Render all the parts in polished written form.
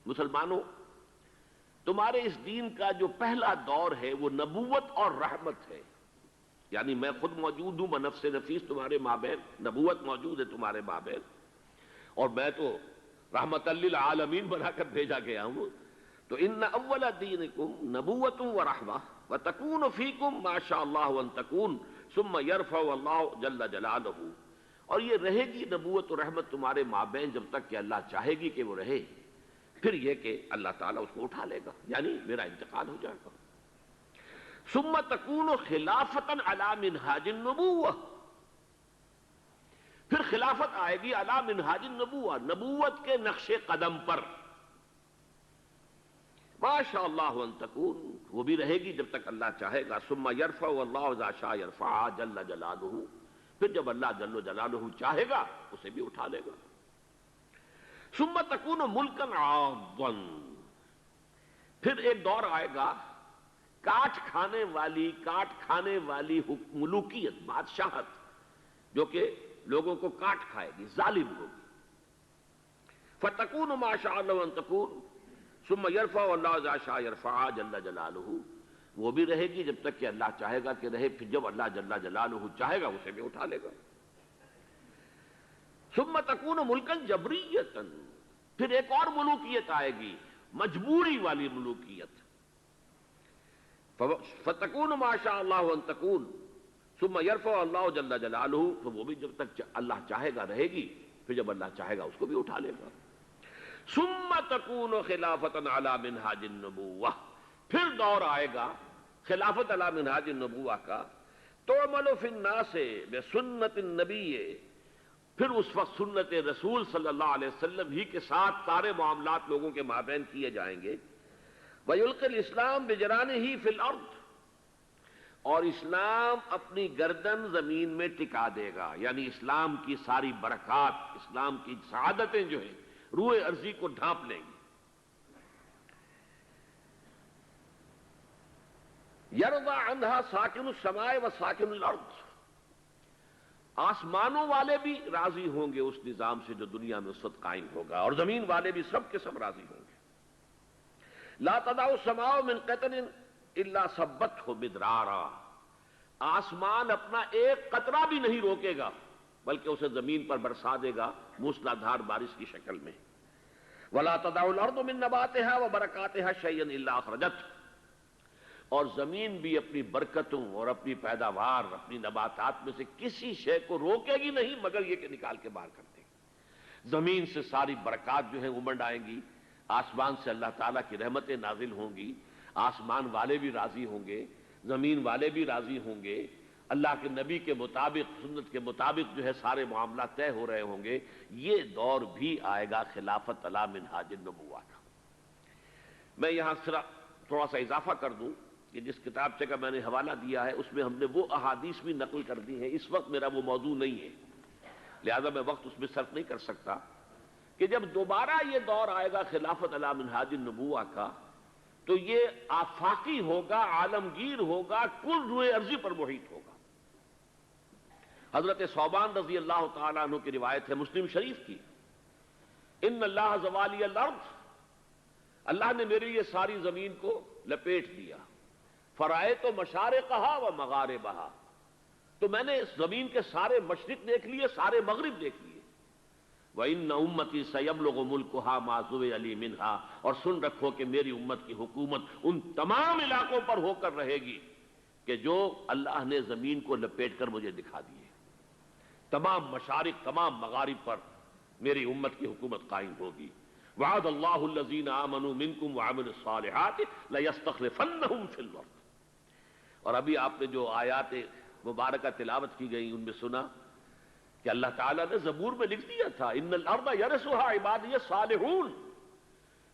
مسلمانوں، تمہارے اس دین کا جو پہلا دور ہے وہ نبوت اور رحمت ہے، یعنی میں خود موجود ہوں بنفس نفیس تمہارے مابین، نبوت موجود ہے تمہارے مابین، اور میں تو رحمت للعالمین بنا کر بھیجا گیا ہوں. تو ان اول دینکم نبوت و رحمہ وتکون فیکم ما شاء اللہ ان تکون ثم یرفع اللہ جل جلالہ. اور یہ رہے گی نبوت و رحمت تمہارے مابین جب تک کہ اللہ چاہے گی کہ وہ رہے، پھر یہ کہ اللہ تعالیٰ اس کو اٹھا لے گا، یعنی میرا انتقال ہو جائے گا. ثم تکون خلافتا علی منہاج النبوہ، پھر خلافت آئے گی علی منہاج النبوہ، نبوت کے نقش قدم پر. ما شاء اللہ ان تکون، وہ بھی رہے گی جب تک اللہ چاہے گا. ثم یرفع اللہ اذا شاء یرفع جل جلالہ، پھر جب اللہ جل جلالہ چاہے گا اسے بھی اٹھا لے گا. ثم تکون ملکا عاضا، پھر ایک دور آئے گا کاٹ کھانے والی ملوکیت، بادشاہت، جو کہ لوگوں کو کاٹ کھائے گی، ظالم ہوگی. فتکون ما شاء اللہ ان تکون ثم یرفع اللہ اذا شاء یرفع جل جلالہ، وہ بھی رہے گی جب تک کہ اللہ چاہے گا کہ رہے، پھر جب اللہ جل جلالہ چاہے گا اسے بھی اٹھا لے گا. ثم تکون ملکا جبریتا، پھر ایک اور ملوکیت آئے گی، مجبوری والی ملوکیت. فتکون ما شاء اللہ ان تکون ثم یرفع اللہ جل جلالہ، تو وہ بھی جب تک اللہ چاہے گا رہے گی، پھر جب اللہ چاہے گا اس کو بھی اٹھا لے گا. ثم تکون خلافتا علی منہاج النبوہ، پھر دور آئے گا خلافت علی منہاج النبوہ کا. تعمل فی الناس بسنت النبی، پھر اس وقت سنت رسول صلی اللہ علیہ وسلم ہی کے ساتھ سارے معاملات لوگوں کے مابین کیے جائیں گے. وَيُلْقِ الْإِسْلَامُ بِجَنَانِهِ فِي الْأَرْضِ، اور اسلام اپنی گردن زمین میں ٹکا دے گا، یعنی اسلام کی ساری برکات، اسلام کی سعادتیں جو ہیں روئے ارضی کو ڈھانپ لیں گی. یرضى عنها ساکن السماء وساکن الارض، آسمانوں والے بھی راضی ہوں گے اس نظام سے جو دنیا میں اس وقت قائم ہوگا، اور زمین والے بھی سب کے سب راضی ہوں گے. لا تدع السماء من قطر الا ثبته مدرارا، آسمان اپنا ایک قطرہ بھی نہیں روکے گا بلکہ اسے زمین پر برسا دے گا موسلا دھار بارش کی شکل میں. ولا تدع الارض من نباتها وبرکاتها شيئا الا اخرجته، اور زمین بھی اپنی برکتوں اور اپنی پیداوار، اپنی نباتات میں سے کسی شے کو روکے گی نہیں مگر یہ کہ نکال کے باہر کر دے گی. زمین سے ساری برکات جو ہیں امنڈ آئیں گی، آسمان سے اللہ تعالیٰ کی رحمتیں نازل ہوں گی، آسمان والے بھی راضی ہوں گے، زمین والے بھی راضی ہوں گے، اللہ کے نبی کے مطابق، سنت کے مطابق جو ہے سارے معاملات طے ہو رہے ہوں گے. یہ دور بھی آئے گا خلافت علی منہاج النبوہ کا. میں یہاں تھوڑا سا اضافہ کر دوں کہ جس کتابچے کا میں نے حوالہ دیا ہے اس میں ہم نے وہ احادیث بھی نقل کر دی ہیں. اس وقت میرا وہ موضوع نہیں ہے لہذا میں وقت اس میں صرف نہیں کر سکتا، کہ جب دوبارہ یہ دور آئے گا خلافت علی منہاج النبوہ کا تو یہ آفاقی ہوگا، عالمگیر ہوگا، کل روئے ارضی پر محیط ہوگا. حضرت ثوبان رضی اللہ تعالیٰ عنہ کی روایت ہے مسلم شریف کی، ان اللہ زوالی الارض، اللہ نے میرے لیے ساری زمین کو لپیٹ دیا. فرائیت مشارقہا و مغاربہا، تو میں نے اس زمین کے سارے مشرق دیکھ لیے، سارے مغرب دیکھ لیے. وَإِنَّ أُمَّتِي سَيَبْلُغُ مُلْكُهَا مَا زُوِيَ لِي مِنْهَا، اور سن رکھو کہ میری امت کی حکومت ان تمام علاقوں پر ہو کر رہے گی کہ جو اللہ نے زمین کو لپیٹ کر مجھے دکھا دیے. تمام مشارق، تمام مغارب پر میری امت کی حکومت قائم ہوگی. وعد اللہ الذین آمنوا منکم وعملوا الصالحات لیستخلفنہم فی الارض. اور ابھی آپ نے جو آیات مبارکہ تلاوت کی گئی ان میں سنا کہ اللہ تعالیٰ نے زبور میں لکھ دیا تھا ان الارض یرثھا عبادی الصالحون،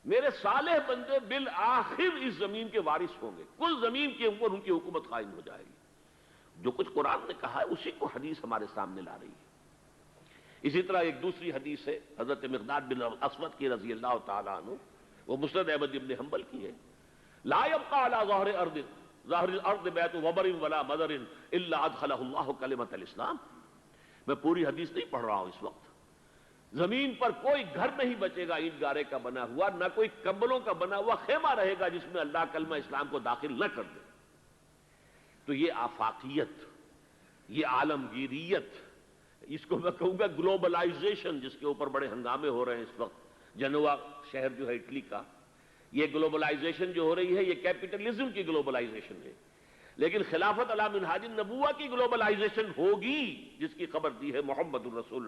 میرے صالح بندے بالآخر اس زمین کے وارث ہوں گے، کل زمین کے اوپر ان کی حکومت قائم ہو جائے گی. جو کچھ قرآن نے کہا ہے اسی کو حدیث ہمارے سامنے لا رہی ہے. اسی طرح ایک دوسری حدیث ہے حضرت مقداد بن اسود کی رضی اللہ تعالیٰ عنہ، وہ مسند احمد بن حنبل کی ہے. لا يبقى على ظاہر الارض بیت وبر ولا مدر الا ادخلہ اللہ کلمۃ الاسلام. میں پوری حدیث نہیں پڑھ رہا ہوں اس وقت، زمین پر کوئی گھر نہیں بچے گا اینٹ گارے کا بنا ہوا، نہ کوئی کمبلوں کا بنا ہوا خیمہ رہے گا جس میں اللہ کلمہ اسلام کو داخل نہ کر دے۔ تو یہ آفاقیت، یہ عالمگیریت، اس کو میں کہوں گا گلوبلائزیشن، جس کے اوپر بڑے ہنگامے ہو رہے ہیں اس وقت، جنوا شہر جو ہے اٹلی کا، یہ گلوبلائزیشن جو ہو رہی ہے یہ کیپٹلزم کی گلوبلائزیشن ہے، لیکن خلافت علی منہاج النبوہ کی گلوبلائزیشن ہوگی جس کی خبر دی ہے محمد الرسول